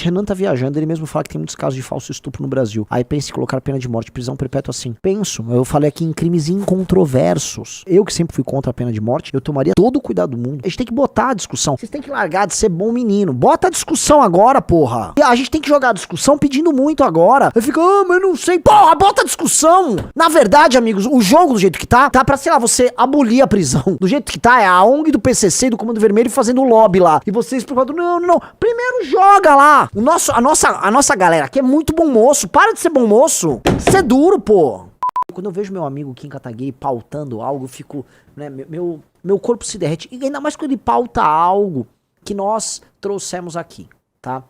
Renan tá viajando, ele mesmo fala que tem muitos casos de falso estupro no Brasil. Aí pensa em colocar pena de morte, prisão perpétua assim. Penso, eu falei aqui em crimes incontroversos. Eu que sempre fui contra a pena de morte, eu tomaria todo o cuidado do mundo. A gente tem que botar a discussão. Vocês têm que largar de ser bom menino. Bota a discussão agora, porra. A gente tem que jogar a discussão pedindo muito agora. Eu fico, mas eu não sei. Porra, bota a discussão. Na verdade, amigos, o jogo do jeito que tá pra, sei lá, você abolir a prisão. Do jeito que tá, é a ONG do PCC e do Comando Vermelho fazendo lobby lá. E vocês preocupados, não. Primeiro joga lá. A nossa galera aqui é muito bom moço. Para de ser bom moço. Ser duro, pô. Quando eu vejo meu amigo Kim Kataguiri pautando algo, eu fico, né, meu corpo se derrete. E ainda mais quando ele pauta algo que nós trouxemos aqui, tá?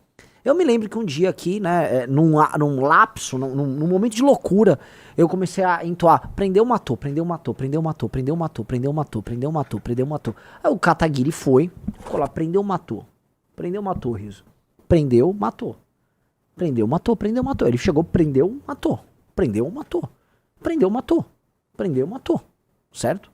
Eu me lembro que um dia aqui, né, num lapso, num momento de loucura, eu comecei a entoar, prendeu, matou, prendeu, matou, prendeu, matou, prendeu, matou, prendeu, matou, prendeu, matou, prendeu, matou. Aí o Kataguiri ficou lá, prendeu, matou, riso. Prendeu, matou. Prendeu, matou, prendeu, matou. Ele chegou, prendeu, matou. Prendeu, matou. Prendeu, matou. Prendeu, matou. Certo?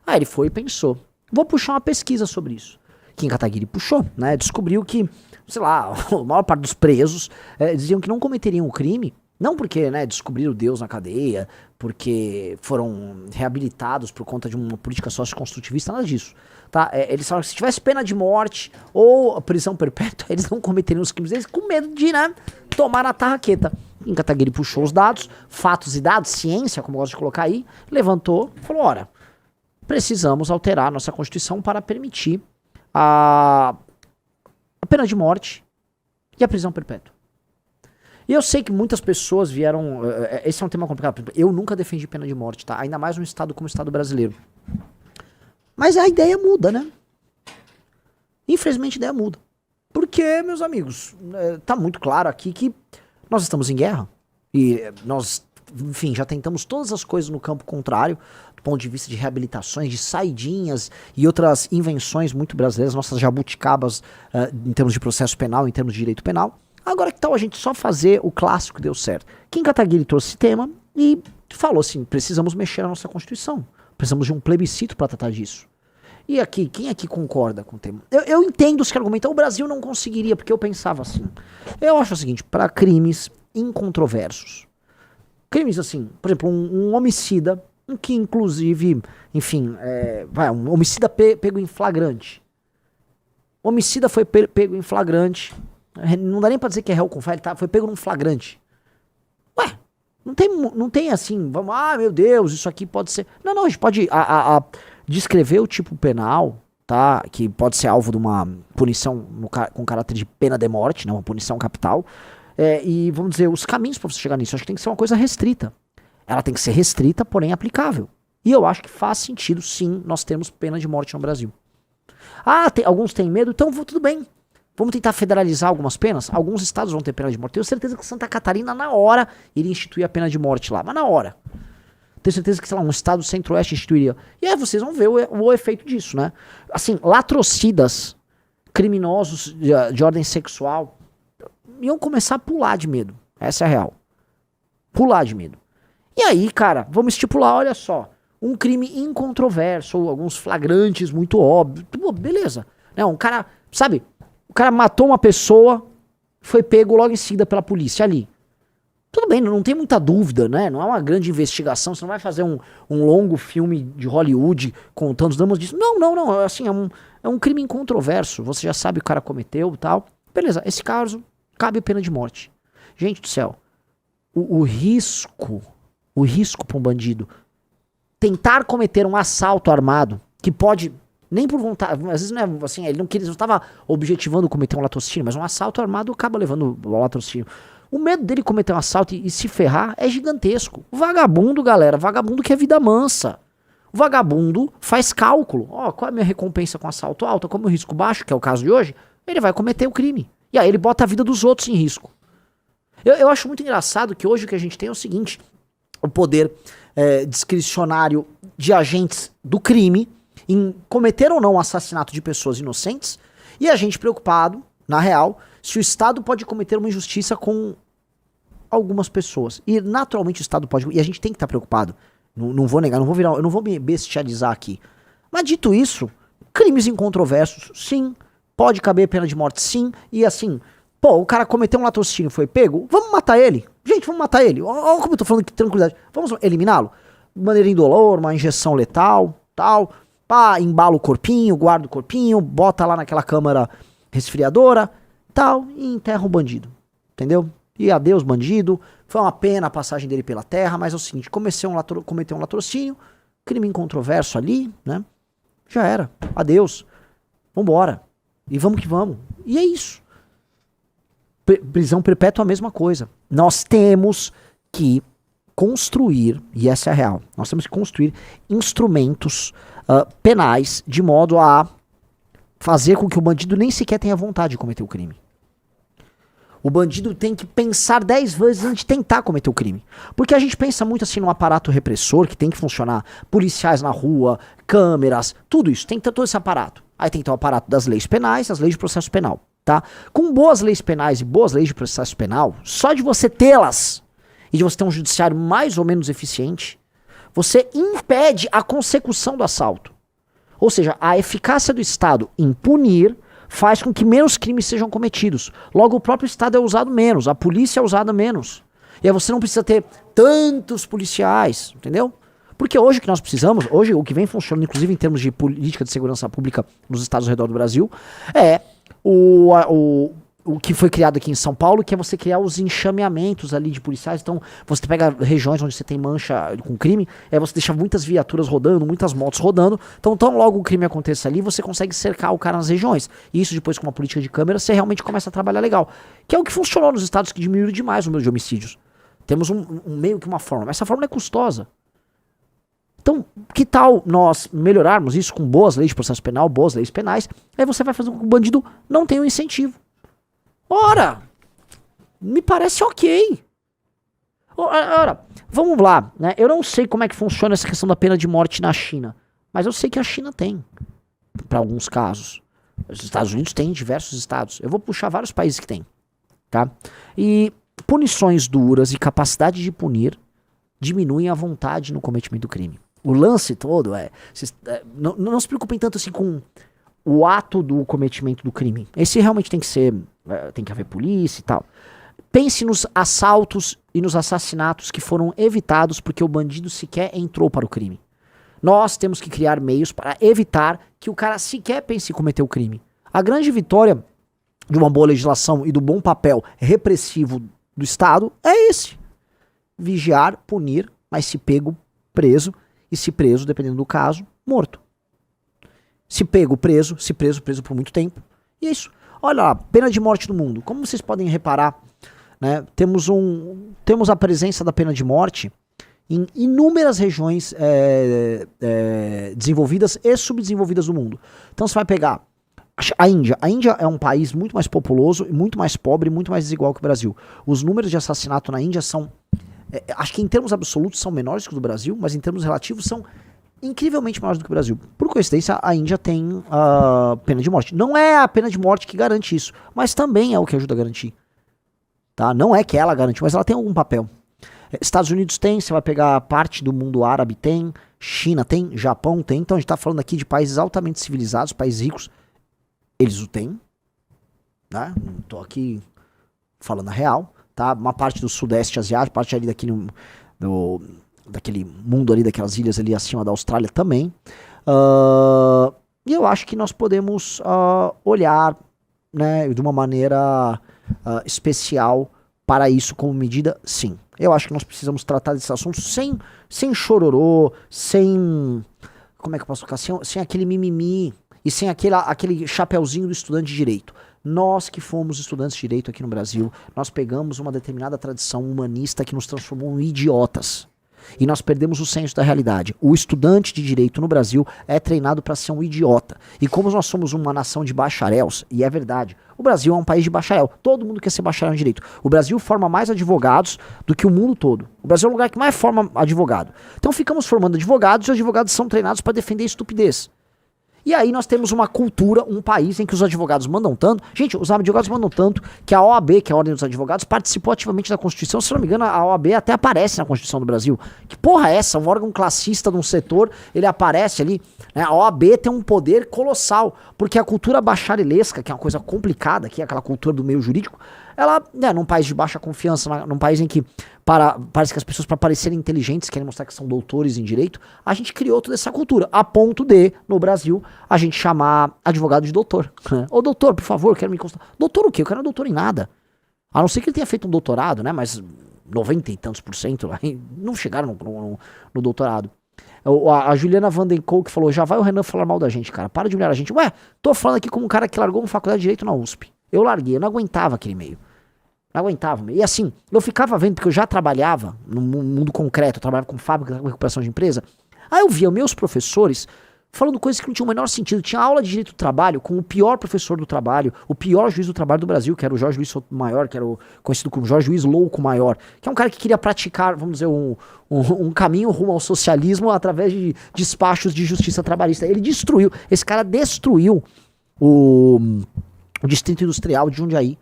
Aí ele foi e pensou, vou puxar uma pesquisa sobre isso. Kim Kataguiri puxou, né? Descobriu que, sei lá, a maior parte dos presos diziam que não cometeriam o crime, não porque, né, descobriram Deus na cadeia, porque foram reabilitados por conta de uma política socioconstrutivista, nada disso. Tá? Eles falaram que se tivesse pena de morte ou prisão perpétua, eles não cometeriam os crimes deles com medo de, né, tomar na tarraqueta. Kim Kataguiri puxou os dados, fatos e dados, ciência, como eu gosto de colocar aí, levantou e falou, ora, precisamos alterar a nossa Constituição para permitir a pena de morte e a prisão perpétua. E eu sei que muitas pessoas vieram... Esse é um tema complicado. Eu nunca defendi pena de morte, tá? Ainda mais num estado como o Estado brasileiro. Mas a ideia muda, né? Infelizmente a ideia muda. Porque, meus amigos, tá muito claro aqui que nós estamos em guerra. E nós, enfim, já tentamos todas as coisas no campo contrário, do ponto de vista de reabilitações, de saidinhas e outras invenções muito brasileiras, nossas jabuticabas em termos de processo penal, em termos de direito penal. Agora que tal a gente só fazer o clássico que deu certo? Kim Kataguiri trouxe esse tema e falou assim, precisamos mexer na nossa Constituição. Precisamos de um plebiscito para tratar disso. E aqui, quem aqui concorda com o tema? Eu entendo os que argumentam, o Brasil não conseguiria, porque eu pensava assim. Eu acho o seguinte, para crimes incontroversos. Crimes assim, por exemplo, um homicida, que inclusive, enfim, um homicida pego em flagrante. Homicida foi pego em flagrante. Não dá nem pra dizer que é réu confere, foi pego num flagrante. Ué, não tem assim, vamos, meu Deus, isso aqui pode ser... Não, a gente pode descrever o tipo penal, tá, que pode ser alvo de uma punição com caráter de pena de morte, né, uma punição capital, e vamos dizer, os caminhos pra você chegar nisso, acho que tem que ser uma coisa restrita. Ela tem que ser restrita, porém aplicável. E eu acho que faz sentido, sim, nós termos pena de morte no Brasil. Alguns têm medo, então tudo bem. Vamos tentar federalizar algumas penas? Alguns estados vão ter pena de morte. Tenho certeza que Santa Catarina, na hora, iria instituir a pena de morte lá. Mas na hora. Tenho certeza que, sei lá, um estado do centro-oeste instituiria. E aí vocês vão ver o efeito disso, né? Assim, latrocidas, criminosos de ordem sexual, iam começar a pular de medo. Essa é a real. Pular de medo. E aí, cara, vamos estipular, olha só, um crime incontroverso, ou alguns flagrantes muito óbvios. Pô, beleza. Né? Um cara, sabe... O cara matou uma pessoa, foi pego logo em seguida pela polícia ali. Tudo bem, não tem muita dúvida, né? Não é uma grande investigação, você não vai fazer um longo filme de Hollywood contando os dramas disso. Não, assim, é um crime incontroverso, você já sabe o que o cara cometeu e tal. Beleza, esse caso cabe pena de morte. Gente do céu, o risco para um bandido tentar cometer um assalto armado, que pode... Nem por vontade, às vezes não é assim, ele não estava objetivando cometer um latrocínio, mas um assalto armado acaba levando ao latrocínio. O medo dele cometer um assalto e se ferrar é gigantesco. O vagabundo, galera, vagabundo quer vida mansa. O vagabundo faz cálculo. Qual é a minha recompensa com assalto alta? Como o risco baixo, que é o caso de hoje, ele vai cometer o crime. E aí ele bota a vida dos outros em risco. Eu acho muito engraçado que hoje o que a gente tem é o seguinte, o poder discricionário de agentes do crime em cometer ou não o assassinato de pessoas inocentes, e a gente preocupado, na real, se o Estado pode cometer uma injustiça com algumas pessoas. E naturalmente o Estado pode, e a gente tem que estar preocupado. Não vou negar, eu não vou me bestializar aqui. Mas dito isso, crimes incontroversos, sim, pode caber pena de morte, sim, e assim, Pô, o cara cometeu um latrocínio, foi pego, vamos matar ele. Gente, vamos matar ele. Olha como eu tô falando aqui, tranquilidade. Vamos eliminá-lo. De maneira indolor, uma injeção letal, tal. Pá, embala o corpinho, guarda o corpinho, bota lá naquela câmara resfriadora, tal, e enterra o bandido. Entendeu? E adeus, bandido. Foi uma pena a passagem dele pela terra, mas é o seguinte, cometeu um latrocínio, crime incontroverso ali, né? Já era. Adeus. Vambora. E vamos que vamos. E é isso. Prisão perpétua é a mesma coisa. Nós temos que construir, e essa é a real, nós temos que construir instrumentos penais de modo a fazer com que o bandido nem sequer tenha vontade de cometer o crime. O bandido tem que pensar 10 vezes antes de tentar cometer o crime. Porque a gente pensa muito assim no aparato repressor que tem que funcionar, policiais na rua, câmeras, tudo isso, tem que ter todo esse aparato. Aí tem que ter o aparato das leis penais, as leis de processo penal, tá? Com boas leis penais e boas leis de processo penal, só de você tê-las e de você ter um judiciário mais ou menos eficiente, você impede a consecução do assalto. Ou seja, a eficácia do Estado em punir faz com que menos crimes sejam cometidos. Logo, o próprio Estado é usado menos, a polícia é usada menos. E aí você não precisa ter tantos policiais, entendeu? Porque hoje o que nós precisamos, hoje o que vem funcionando, inclusive em termos de política de segurança pública nos estados ao redor do Brasil, é o que foi criado aqui em São Paulo, que é você criar os enxameamentos ali de policiais. Então, você pega regiões onde você tem mancha com crime, você deixa muitas viaturas rodando, muitas motos rodando. Então, tão logo o crime aconteça ali, você consegue cercar o cara nas regiões. E isso depois com uma política de câmera, você realmente começa a trabalhar legal. Que é o que funcionou nos estados que diminuíram demais o número de homicídios. Temos um meio que uma forma, mas essa forma é custosa. Então, que tal nós melhorarmos isso com boas leis de processo penal, boas leis penais, aí você vai fazer com que o bandido não tenha um incentivo. Ora, me parece ok. Ora, vamos lá, né? Eu não sei como é que funciona essa questão da pena de morte na China, mas eu sei que a China tem, para alguns casos. Os Estados Unidos tem, diversos estados. Eu vou puxar vários países que tem, tá? E punições duras e capacidade de punir diminuem a vontade no cometimento do crime. O lance todo não se preocupem tanto assim com o ato do cometimento do crime. Esse realmente tem que ser, tem que haver polícia e tal. Pense nos assaltos e nos assassinatos que foram evitados porque o bandido sequer entrou para o crime. Nós temos que criar meios para evitar que o cara sequer pense em cometer o crime. A grande vitória de uma boa legislação e do bom papel repressivo do Estado é esse. Vigiar, punir, mas se pego, preso, e se preso, dependendo do caso, morto. Se pego, preso, se preso, preso por muito tempo. E é isso. Olha lá, pena de morte no mundo. Como vocês podem reparar, né, temos a presença da pena de morte em inúmeras regiões desenvolvidas e subdesenvolvidas do mundo. Então você vai pegar a Índia. A Índia é um país muito mais populoso, muito mais pobre, muito mais desigual que o Brasil. Os números de assassinato na Índia são, acho que em termos absolutos são menores que o do Brasil, mas em termos relativos são incrivelmente maiores do que o Brasil. Por coincidência, a Índia tem pena de morte. Não é a pena de morte que garante isso, mas também é o que ajuda a garantir. Tá? Não é que ela garante, mas ela tem algum papel. Estados Unidos tem, você vai pegar parte do mundo árabe tem, China tem, Japão tem. Então a gente está falando aqui de países altamente civilizados, países ricos. Eles o têm. Né? Não estou aqui falando a real. Tá? Uma parte do sudeste asiático, parte ali daquele mundo ali, daquelas ilhas ali acima da Austrália também. E eu acho que nós podemos olhar, né, de uma maneira especial para isso como medida, sim. Eu acho que nós precisamos tratar desses assuntos sem chororô, sem... Como é que eu posso colocar? Sem aquele mimimi e sem aquele chapeuzinho do estudante de direito. Nós que fomos estudantes de direito aqui no Brasil, nós pegamos uma determinada tradição humanista que nos transformou em idiotas. E nós perdemos o senso da realidade. O estudante de direito no Brasil é treinado para ser um idiota. E como nós somos uma nação de bacharéus, e é verdade, o Brasil é um país de bacharel. Todo mundo quer ser bacharel em direito. O Brasil forma mais advogados do que o mundo todo. O Brasil é o lugar que mais forma advogado. Então ficamos formando advogados e os advogados são treinados para defender a estupidez. E aí nós temos uma cultura, um país em que os advogados mandam tanto. Gente, os advogados mandam tanto que a OAB, que é a Ordem dos Advogados, participou ativamente da Constituição. Se não me engano, a OAB até aparece na Constituição do Brasil. Que porra é essa? Um órgão classista de um setor, ele aparece ali. Né? A OAB tem um poder colossal, porque a cultura bacharelesca, que é uma coisa complicada, que é aquela cultura do meio jurídico, ela, num país de baixa confiança, num país em que parece que as pessoas, para parecerem inteligentes, querem mostrar que são doutores em direito, a gente criou toda essa cultura, a ponto de, no Brasil, a gente chamar advogado de doutor. Ô doutor, por favor, quero me consultar. Doutor o quê? Eu quero doutor em nada. A não ser que ele tenha feito um doutorado, né? Mas 90 e tantos % não chegaram no doutorado. A Juliana Vandenkolk falou, já vai o Renan falar mal da gente, cara. Para de humilhar a gente. Ué, tô falando aqui como um cara que largou uma faculdade de Direito na USP. Eu larguei, eu não aguentava aquele meio. Não aguentava. E assim, eu ficava vendo, porque eu já trabalhava no mundo concreto, eu trabalhava com fábrica, com recuperação de empresa. Aí eu via meus professores falando coisas que não tinham o menor sentido. Tinha aula de direito do trabalho com o pior professor do trabalho, o pior juiz do trabalho do Brasil, que era o Jorge Luiz Sotomayor, que era conhecido como Jorge Luiz Louco Maior, que é um cara que queria praticar, vamos dizer, um caminho rumo ao socialismo através de despachos de justiça trabalhista. Esse cara destruiu o Distrito Industrial de Jundiaí.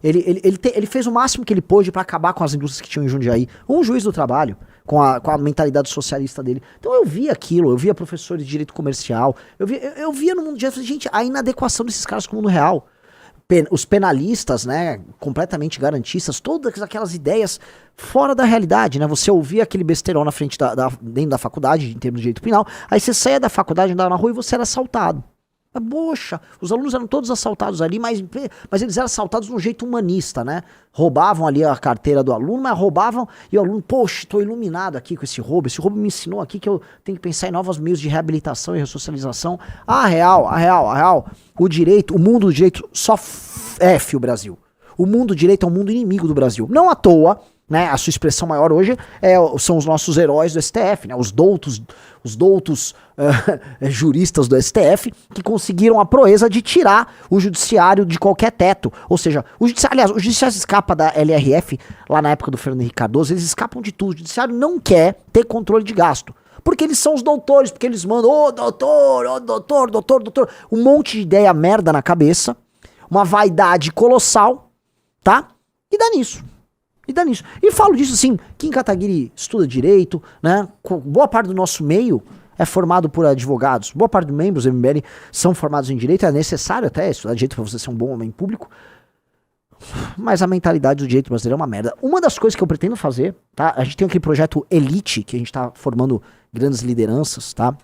Ele fez o máximo que ele pôde para acabar com as indústrias que tinham em Jundiaí. Um juiz do trabalho, com a mentalidade socialista dele. Então eu via aquilo, eu via professores de direito comercial, eu vvia no mundo de direito, gente, a inadequação desses caras com o mundo real. Os penalistas, né, completamente garantistas, todas aquelas ideias fora da realidade, né? Você ouvia aquele besteirão na frente dentro da faculdade, em termos de direito penal, aí você saía da faculdade, andava na rua e você era assaltado. Mas, poxa, os alunos eram todos assaltados ali, mas eles eram assaltados de um jeito humanista, né? Roubavam ali a carteira do aluno, mas roubavam e o aluno, poxa, tô iluminado aqui com esse roubo me ensinou aqui que eu tenho que pensar em novos meios de reabilitação e ressocialização. A real, o mundo do direito só F o Brasil. O mundo do direito é um mundo inimigo do Brasil. Não à toa, né, a sua expressão maior hoje são os nossos heróis do STF, né, os doutos juristas do STF que conseguiram a proeza de tirar o judiciário de qualquer teto. Ou seja, o judiciário escapa da LRF, lá na época do Fernando Henrique Cardoso, eles escapam de tudo. O judiciário não quer ter controle de gasto. Porque eles são os doutores, porque eles mandam, ô doutor, um monte de ideia merda na cabeça, uma vaidade colossal, tá? E dá nisso. E falo disso assim, Kim Kataguiri estuda direito, né? Boa parte do nosso meio é formado por advogados. Boa parte dos membros do MBL são formados em direito. É necessário até estudar direito para você ser um bom homem público. Mas a mentalidade do direito brasileiro é uma merda. Uma das coisas que eu pretendo fazer, tá? A gente tem aquele projeto Elite, que a gente tá formando grandes lideranças, tá?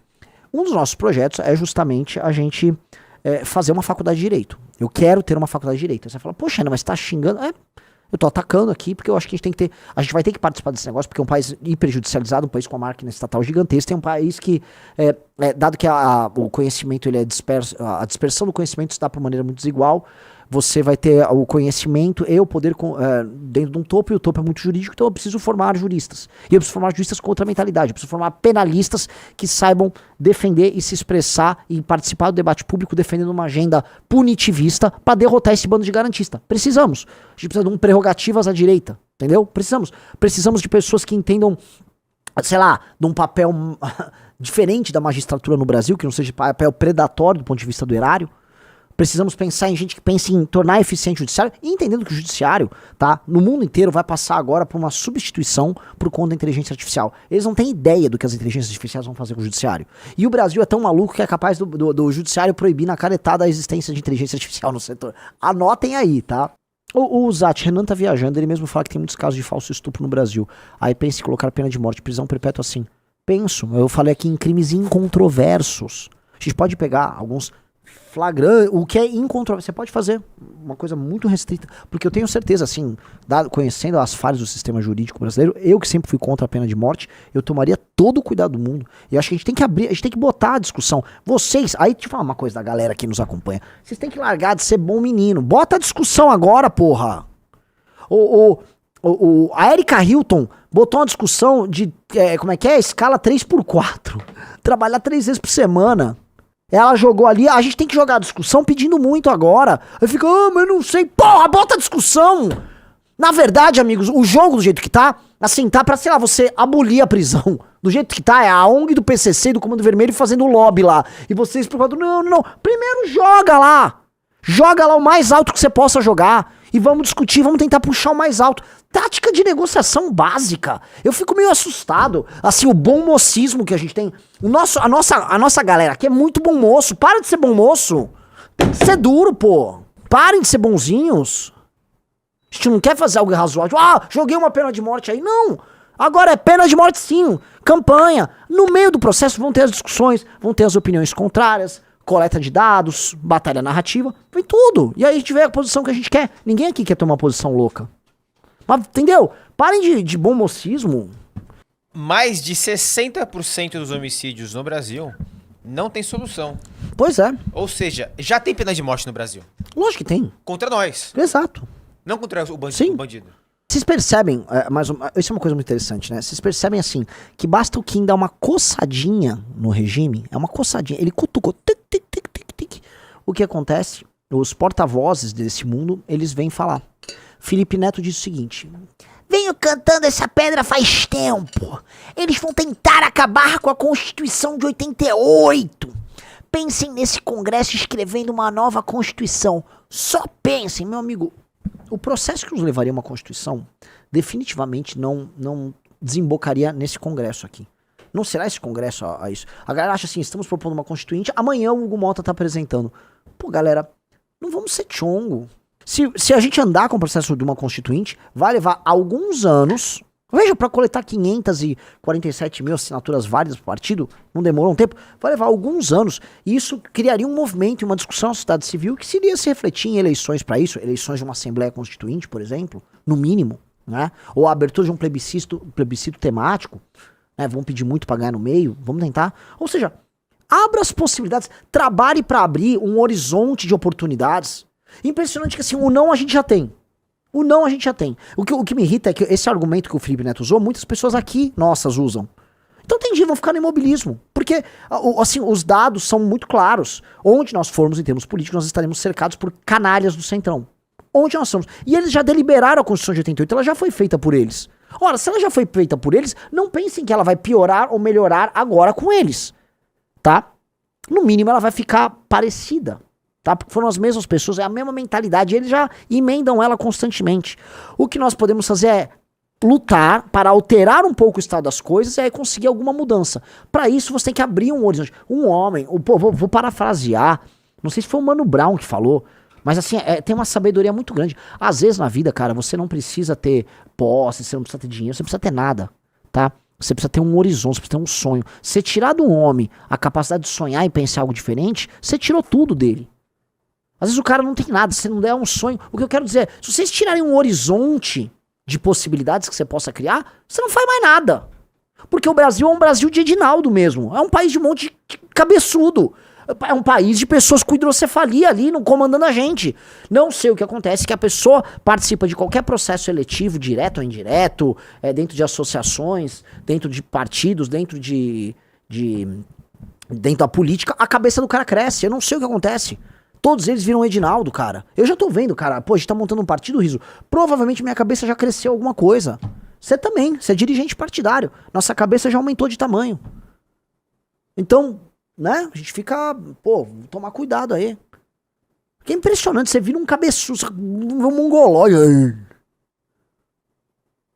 Um dos nossos projetos é justamente a gente fazer uma faculdade de direito. Eu quero ter uma faculdade de direito. Aí você fala, poxa, Ana, mas você tá xingando? Eu tô atacando aqui porque eu acho que a gente vai ter que participar desse negócio, porque é um país hiperjudicializado, um país com uma máquina estatal gigantesca, é um país que, dado que o conhecimento ele é disperso, a dispersão do conhecimento se dá por maneira muito desigual, você vai ter o conhecimento e o poder dentro de um topo, e o topo é muito jurídico, então eu preciso formar juristas. E eu preciso formar juristas com outra mentalidade, eu preciso formar penalistas que saibam defender e se expressar e participar do debate público defendendo uma agenda punitivista para derrotar esse bando de garantista. Precisamos. A gente precisa de prerrogativas à direita, entendeu? Precisamos de pessoas que entendam, sei lá, de um papel diferente da magistratura no Brasil, que não seja papel predatório do ponto de vista do erário. Precisamos pensar em gente que pense em tornar eficiente o judiciário, e entendendo que o judiciário, tá, no mundo inteiro vai passar agora por uma substituição por conta da inteligência artificial. Eles não têm ideia do que as inteligências artificiais vão fazer com o judiciário. E o Brasil é tão maluco que é capaz do judiciário proibir na canetada a existência de inteligência artificial no setor. Anotem aí, tá? O Zat, Renan tá viajando, ele mesmo fala que tem muitos casos de falso estupro no Brasil. Aí pensa em colocar pena de morte, prisão perpétua assim. Penso, eu falei aqui em crimes incontroversos. A gente pode pegar alguns flagrante, o que é incontroverso, você pode fazer uma coisa muito restrita, porque eu tenho certeza, assim, conhecendo as falhas do sistema jurídico brasileiro, eu que sempre fui contra a pena de morte, eu tomaria todo o cuidado do mundo, e acho que a gente tem que abrir, a gente tem que botar a discussão, vocês, aí deixa eu falar uma coisa da galera que nos acompanha, vocês têm que largar de ser bom menino, bota a discussão agora, porra. A Erika Hilton botou uma discussão de, como é que é, escala 3x4, trabalhar 3 vezes por semana. Ela jogou ali, a gente tem que jogar a discussão pedindo muito agora. Aí fica, mas não sei, porra, bota a discussão! Na verdade, amigos, o jogo do jeito que tá, assim, tá pra, sei lá, você abolir a prisão. Do jeito que tá, é a ONG do PCC e do Comando Vermelho fazendo o lobby lá. E vocês preocupados, não. Primeiro joga lá. Joga lá o mais alto que você possa jogar. E vamos discutir, vamos tentar puxar o mais alto. Tática de negociação básica. Eu fico meio assustado. Assim, o bom mocismo que a gente tem. A nossa galera aqui é muito bom moço. Para de ser bom moço. Tem que ser duro, pô. Parem de ser bonzinhos. A gente não quer fazer algo razoável. Ah, joguei uma pena de morte aí. Não. Agora é pena de morte sim. Campanha. No meio do processo vão ter as discussões, vão ter as opiniões contrárias, coleta de dados, batalha narrativa, vem tudo. E aí a gente vê a posição que a gente quer. Ninguém aqui quer ter uma posição louca. Mas, entendeu? Parem de bom mocismo. Mais de 60% dos homicídios no Brasil não tem solução. Pois é. Ou seja, já tem pena de morte no Brasil. Lógico que tem. Contra nós. Exato. Não contra o bandido. Sim. O bandido. Vocês percebem, isso é uma coisa muito interessante, né? Vocês percebem assim, que basta o Kim dar uma coçadinha no regime, é uma coçadinha, ele cutucou, tic, tic, tic, tic, tic. O que acontece? Os porta-vozes desse mundo, eles vêm falar. Felipe Neto diz o seguinte: venho cantando essa pedra faz tempo. Eles vão tentar acabar com a Constituição de 88. Pensem nesse Congresso escrevendo uma nova Constituição. Só pensem, meu amigo. O processo que nos levaria a uma Constituição definitivamente não desembocaria nesse Congresso aqui. Não será esse Congresso a isso. A galera acha assim, estamos propondo uma Constituinte, amanhã o Hugo Malta tá apresentando. Pô, galera, não vamos ser chongo. Se a gente andar com o processo de uma Constituinte, vai levar alguns anos. Veja, para coletar 547 mil assinaturas válidas pro partido, não demorou um tempo, vai levar alguns anos. E isso criaria um movimento e uma discussão na sociedade civil que seria se refletir em eleições para isso, eleições de uma Assembleia Constituinte, por exemplo, no mínimo, né? Ou a abertura de um plebiscito temático, né? Vamos pedir muito para ganhar no meio, vamos tentar. Ou seja, abra as possibilidades, trabalhe para abrir um horizonte de oportunidades. Impressionante que assim, o não a gente já tem. O não a gente já tem. O que me irrita é que esse argumento que o Felipe Neto usou, muitas pessoas aqui, nossas, usam. Então tem dia, vão ficar no imobilismo. Porque, assim, os dados são muito claros. Onde nós formos em termos políticos, nós estaremos cercados por canalhas do Centrão. Onde nós somos. E eles já deliberaram a Constituição de 88, ela já foi feita por eles. Ora, se ela já foi feita por eles, não pensem que ela vai piorar ou melhorar agora com eles. Tá? No mínimo ela vai ficar parecida. Tá? Porque foram as mesmas pessoas, é a mesma mentalidade, eles já emendam ela constantemente. O que nós podemos fazer é lutar para alterar um pouco o estado das coisas e aí conseguir alguma mudança. Para isso você tem que abrir um horizonte. Um homem, vou parafrasear, não sei se foi o Mano Brown que falou, mas assim, tem uma sabedoria muito grande. Às vezes na vida, cara, você não precisa ter posse, você não precisa ter dinheiro, você não precisa ter nada, tá? Você precisa ter um horizonte, você precisa ter um sonho. Você tirar do homem a capacidade de sonhar e pensar algo diferente, você tirou tudo dele. Às vezes o cara não tem nada, se não der um sonho. O que eu quero dizer é, se vocês tirarem um horizonte de possibilidades que você possa criar, você não faz mais nada. Porque o Brasil é um Brasil de Edinaldo mesmo. É um país de um monte de cabeçudo. É um país de pessoas com hidrocefalia ali, não comandando a gente. Não sei o que acontece, que a pessoa participa de qualquer processo eletivo, direto ou indireto, dentro de associações, dentro de partidos, dentro dentro da política, a cabeça do cara cresce. Eu não sei o que acontece. Todos eles viram Edinaldo, cara. Eu já tô vendo, cara. Pô, a gente tá montando um partido, Riso. Provavelmente minha cabeça já cresceu alguma coisa. Você também. Você é dirigente partidário. Nossa cabeça já aumentou de tamanho. Então, né? A gente fica... Pô, tomar cuidado aí. Porque é impressionante. Você vira um cabeçudo, um mongolóide.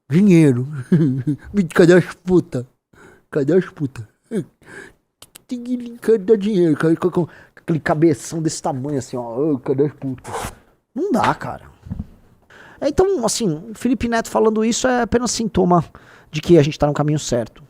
Dinheiro. Cadê as putas? Cadê as putas? Cadê dinheiro? Aquele cabeção desse tamanho assim, ó. Cadê as putas? Não dá, cara. Então, assim, o Felipe Neto falando isso é apenas sintoma de que a gente tá no caminho certo.